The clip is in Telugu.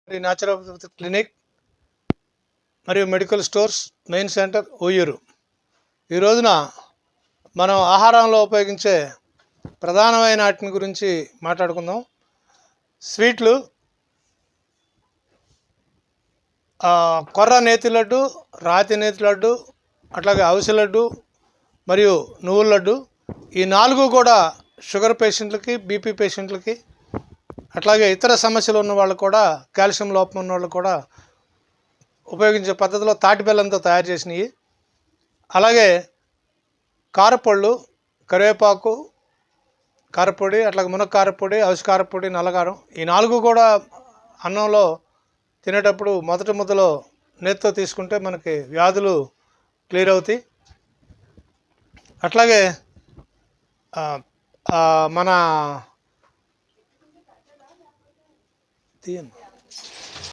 న్యాచురోపతి క్లినిక్ మరియు మెడికల్ స్టోర్స్ మెయిన్ సెంటర్ ఓయూరు. ఈ రోజున మనం ఆహారంలో ఉపయోగించే ప్రధానమైన వాటిని గురించి మాట్లాడుకుందాం. స్వీట్లు, కొర్ర నేతి లడ్డు, రాతి నేతి లడ్డు, అట్లాగే అవిసె లడ్డు మరియు నువ్వుల లడ్డు. ఈ 4 కూడా షుగర్ పేషెంట్లకి, బీపీ పేషెంట్లకి, అట్లాగే ఇతర సమస్యలు ఉన్న వాళ్ళు కూడా, కాల్షియం లోపం ఉన్న వాళ్ళు కూడా ఉపయోగించే పద్ధతిలో తాటి బెల్లంతో తయారు చేసినవి. అలాగే కారపళ్ళు, కరివేపాకు కారపొడి, అట్లాగే మునగ కారపొడి, అవిసె కారపొడి, నల్లకారం. ఈ 4 కూడా అన్నంలో తినేటప్పుడు మొదటి ముద్దలో నేతితో తీసుకుంటే మనకి వ్యాధులు క్లియర్ అవుతాయి. అట్లాగే మన